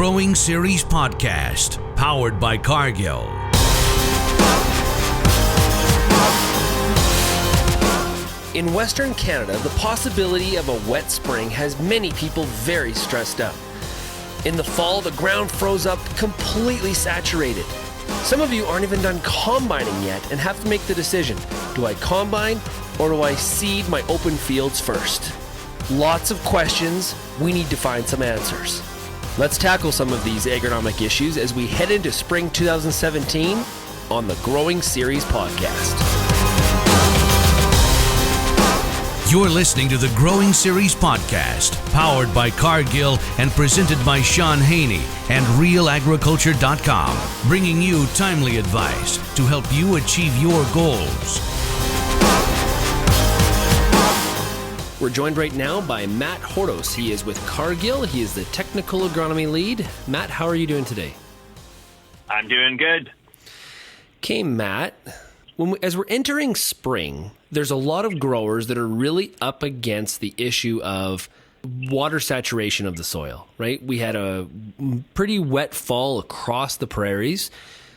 Growing Series podcast, powered by Cargill. In Western Canada, the possibility of a wet spring has many people very stressed out. In the fall, the ground froze up completely saturated. Some of you aren't even done combining yet and have to make the decision, do I combine or do I seed my open fields first? Lots of questions, we need to find some answers. Let's tackle some of these agronomic issues as we head into spring 2017 on the Growing Series podcast. You're listening to the Growing Series podcast, powered by Cargill and presented by Sean Haney and RealAgriculture.com, bringing you timely advice to help you achieve your goals. We're joined right now by Matt Hordos. He is with Cargill. He is the technical agronomy lead. Matt, how are you doing today? I'm doing good. Okay, Matt, as we're entering spring, there's a lot of growers that are really up against the issue of water saturation of the soil, right? We had a pretty wet fall across the prairies.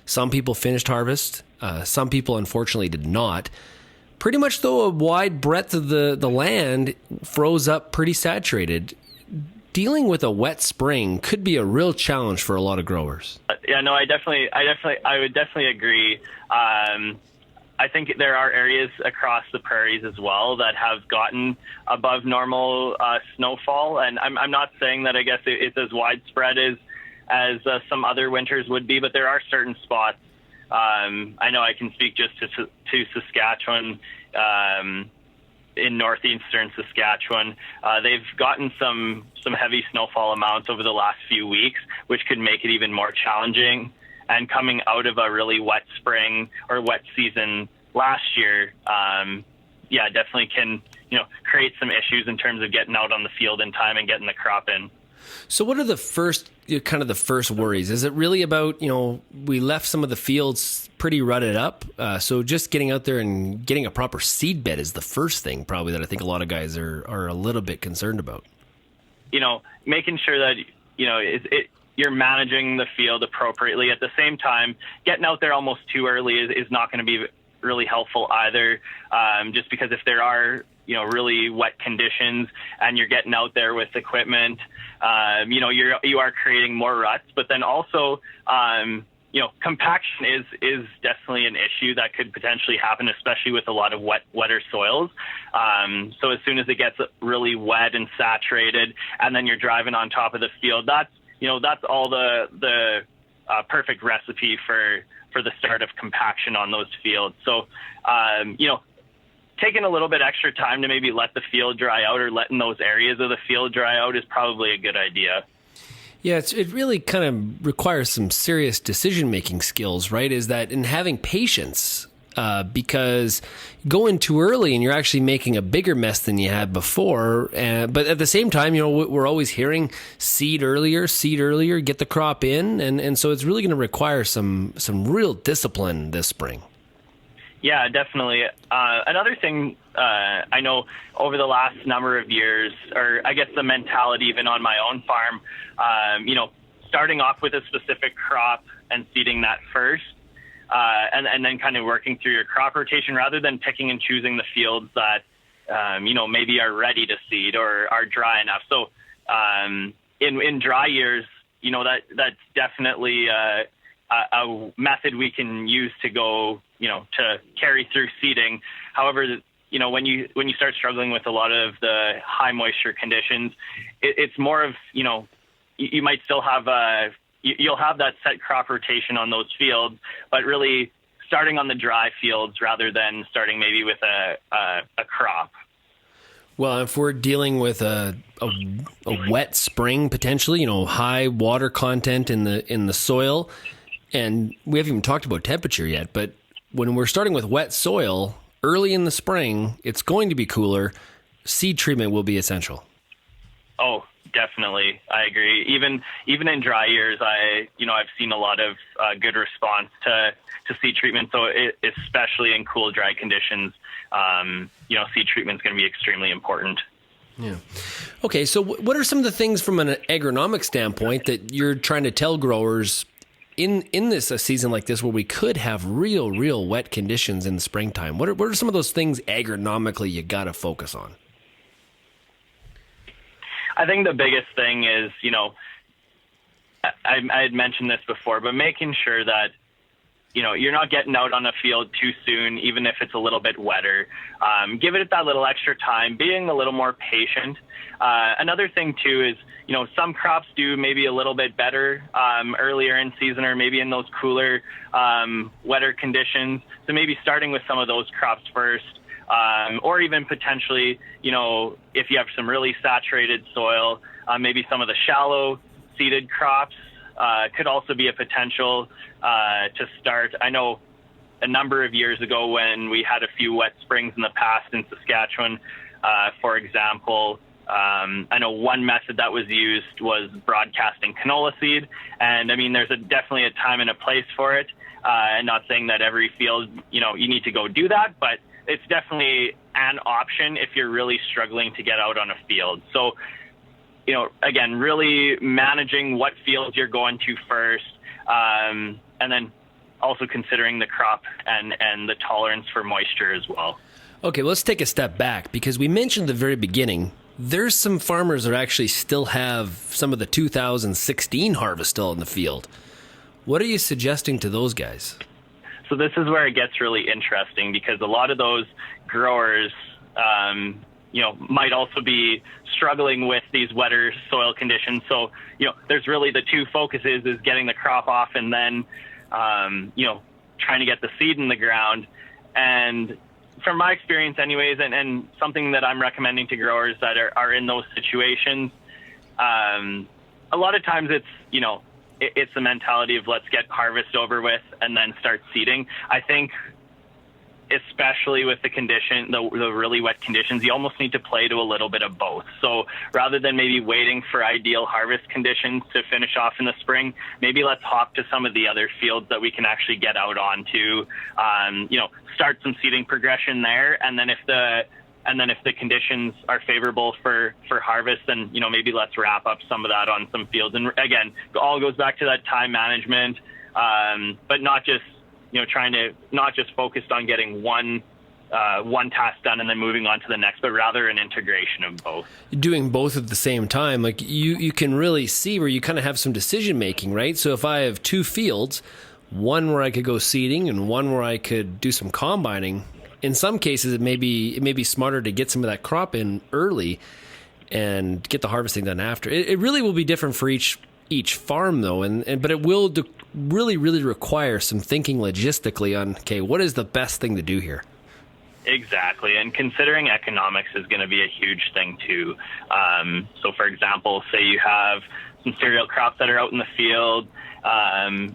Some people finished harvest. Some people, unfortunately, did not. Pretty much, though, a wide breadth of the land froze up pretty saturated. Dealing with a wet spring could be a real challenge for a lot of growers. Yeah, no, I would definitely agree. I think there are areas across the prairies as well that have gotten above normal snowfall, and I'm not saying that I guess it's as widespread as some other winters would be, but there are certain spots. I know I can speak just to Saskatchewan, in northeastern Saskatchewan. They've gotten some heavy snowfall amounts over the last few weeks, which could make it even more challenging. And coming out of a really wet spring or wet season last year, definitely can create some issues in terms of getting out on the field in time and getting the crop in. So what are the first worries? Is it really about, we left some of the fields pretty rutted up, so just getting out there and getting a proper seed bed is the first thing probably that I think a lot of guys are a little bit concerned about. Making sure that, you're managing the field appropriately. At the same time, getting out there almost too early is not going to be really helpful either, just because if there are really wet conditions and you're getting out there with equipment, you are creating more ruts, but then also, compaction is definitely an issue that could potentially happen, especially with a lot of wetter soils. So as soon as it gets really wet and saturated and then you're driving on top of the field, that's all the perfect recipe for the start of compaction on those fields. So, taking a little bit extra time to maybe let the field dry out or letting those areas of the field dry out is probably a good idea. Yeah, it really kind of requires some serious decision-making skills, right? Is that in having patience, because going too early and you're actually making a bigger mess than you had before. But at the same time, we're always hearing seed earlier, get the crop in. And so it's really going to require some real discipline this spring. Yeah, definitely. Another thing I know over the last number of years, or I guess the mentality even on my own farm, starting off with a specific crop and seeding that first, and then kind of working through your crop rotation rather than picking and choosing the fields that, maybe are ready to seed or are dry enough. So in dry years, that's definitely a method we can use to go, to carry through seeding. However, when you start struggling with a lot of the high moisture conditions, it's more of, you might still have you'll have that set crop rotation on those fields, but really starting on the dry fields rather than starting maybe with a crop. Well, if we're dealing with a wet spring potentially, high water content in the soil, and we haven't even talked about temperature yet, but when we're starting with wet soil early in the spring, it's going to be cooler. Seed treatment will be essential. Oh, definitely. I agree. Even in dry years, I've seen a lot of good response to seed treatment. So especially in cool, dry conditions, seed treatment is going to be extremely important. Yeah. Okay, so what are some of the things from an agronomic standpoint that you're trying to tell growers in this a season like this where we could have real wet conditions in the springtime? What are some of those things agronomically you got to focus on? I think the biggest thing is, I had mentioned this before, but making sure that, you're not getting out on a field too soon, even if it's a little bit wetter. Give it that little extra time, being a little more patient. Another thing, too, is, some crops do maybe a little bit better earlier in season or maybe in those cooler, wetter conditions. So maybe starting with some of those crops first, or even potentially, if you have some really saturated soil, maybe some of the shallow seeded crops could also be a potential to start. I know a number of years ago when we had a few wet springs in the past in Saskatchewan, for example, I know one method that was used was broadcasting canola seed. And I mean, there's definitely a time and a place for it. And not saying that every field, you need to go do that, but it's definitely an option if you're really struggling to get out on a field. So, again, really managing what fields you're going to first, and then also considering the crop and the tolerance for moisture as well. Okay, let's take a step back because we mentioned at the very beginning, there's some farmers that actually still have some of the 2016 harvest still in the field. What are you suggesting to those guys? So this is where it gets really interesting because a lot of those growers, might also be struggling with these wetter soil conditions. So, there's really the two focuses is getting the crop off and then, trying to get the seed in the ground. And from my experience anyways, and something that I'm recommending to growers that are in those situations, a lot of times it's, it's the mentality of let's get harvest over with and then start seeding. I think especially with the really wet conditions, you almost need to play to a little bit of both. So rather than maybe waiting for ideal harvest conditions to finish off in the spring, maybe let's hop to some of the other fields that we can actually get out onto, start some seeding progression there. And then if the conditions are favorable for harvest, then, maybe let's wrap up some of that on some fields. And again, it all goes back to that time management, but not just, not just focused on getting one task done and then moving on to the next, but rather an integration of both. Doing both at the same time, like you can really see where you kind of have some decision making, right? So if I have two fields, one where I could go seeding and one where I could do some combining, in some cases it may be smarter to get some of that crop in early and get the harvesting done after. It really will be different for each farm though, but it will really require some thinking logistically on, okay, what is the best thing to do here? Exactly, and considering economics is going to be a huge thing too. So for example, say you have some cereal crops that are out in the field,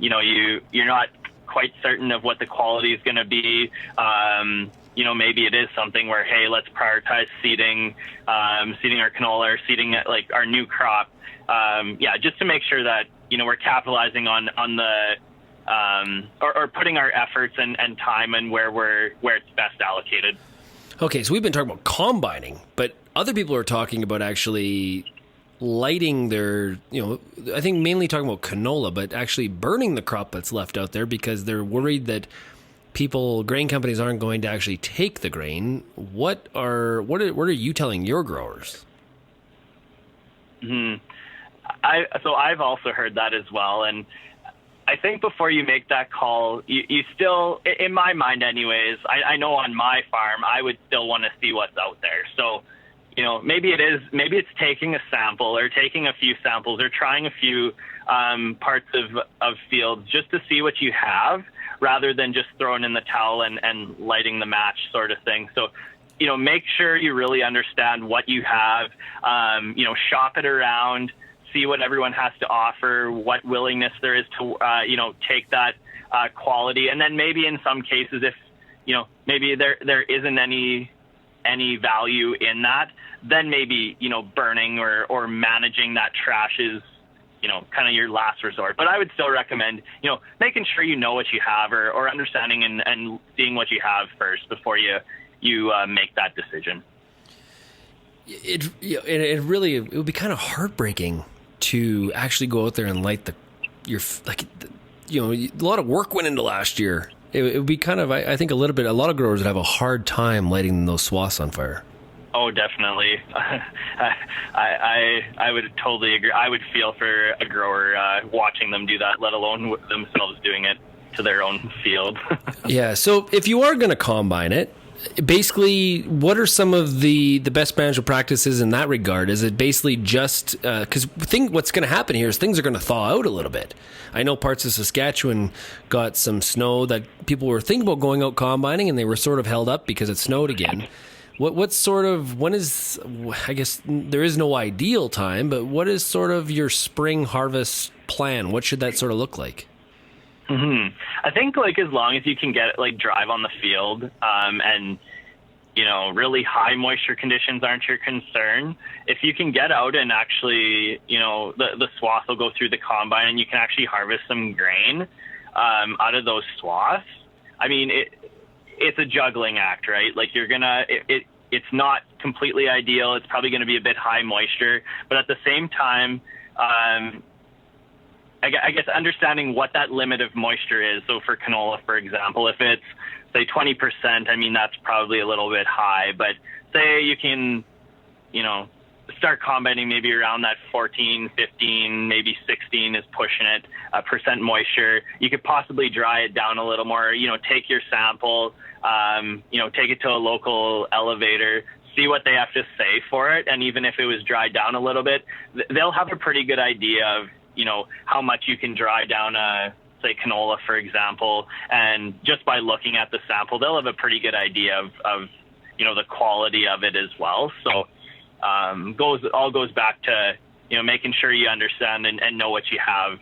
you're not quite certain of what the quality is going to be. Maybe it is something where, hey, let's prioritize seeding our canola or seeding like our new crop. Just to make sure that, we're capitalizing on the, or putting our efforts and time and where it's best allocated. Okay. So we've been talking about combining, but other people are talking about actually lighting their, I think mainly talking about canola, but actually burning the crop that's left out there because they're worried that grain companies aren't going to actually take the grain. What are you telling your growers? Mm-hmm. So I've also heard that as well. And I think before you make that call, you still, in my mind anyways, I know on my farm, I would still want to see what's out there. So, maybe it's taking a sample or taking a few samples or trying a few parts of fields just to see what you have rather than just throwing in the towel and lighting the match sort of thing. So, make sure you really understand what you have, shop it around, see what everyone has to offer, what willingness there is to, take that quality. And then maybe in some cases, if, maybe there isn't any value in that, then maybe, burning or managing that trash is, kind of your last resort. But I would still recommend, making sure you know what you have or understanding and seeing what you have first before you make that decision. it would be kind of heartbreaking to actually go out there and light a lot of work went into last year. It would be kind of, I think a lot of growers would have a hard time lighting those swaths on fire. Oh, definitely. I would totally agree. I would feel for a grower watching them do that, let alone themselves doing it to their own field. Yeah. So if you are going to combine it, basically, what are some of the best management practices in that regard? Is it basically just because what's going to happen here is things are going to thaw out a little bit. I know parts of Saskatchewan got some snow that people were thinking about going out combining, and they were sort of held up because it snowed again. When is, I guess there is no ideal time, but what is sort of your spring harvest plan? What should that sort of look like? Mm-hmm. I think as long as you can get drive on the field, and really high moisture conditions aren't your concern. If you can get out and actually, the swath will go through the combine and you can actually harvest some grain out of those swaths. I mean, it's a juggling act, right? It's not completely ideal. It's probably going to be a bit high moisture, but at the same time, I guess understanding what that limit of moisture is. So for canola, for example, if it's say 20%, I mean, that's probably a little bit high, but say you can, start combining maybe around that 14, 15, maybe 16 is pushing it, percent moisture. You could possibly dry it down a little more, take your sample, take it to a local elevator, see what they have to say for it. And even if it was dried down a little bit, they'll have a pretty good idea of, how much you can dry down say canola, for example. And just by looking at the sample, they'll have a pretty good idea of the quality of it as well. So goes back to, making sure you understand and know what you have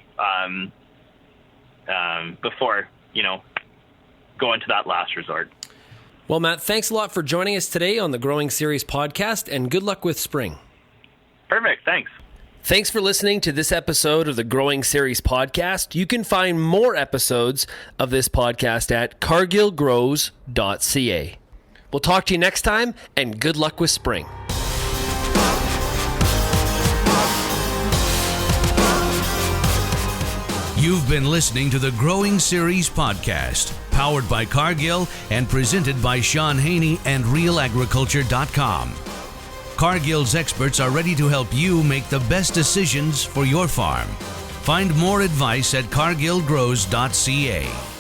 before, going to that last resort. Well, Matt, thanks a lot for joining us today on the Growing Series podcast, and good luck with spring. Perfect. Thanks. Thanks for listening to this episode of the Growing Series podcast. You can find more episodes of this podcast at cargillgrows.ca. We'll talk to you next time, and good luck with spring. You've been listening to the Growing Series podcast, powered by Cargill and presented by Shawn Haney and RealAgriculture.com. Cargill's experts are ready to help you make the best decisions for your farm. Find more advice at cargillgrows.ca.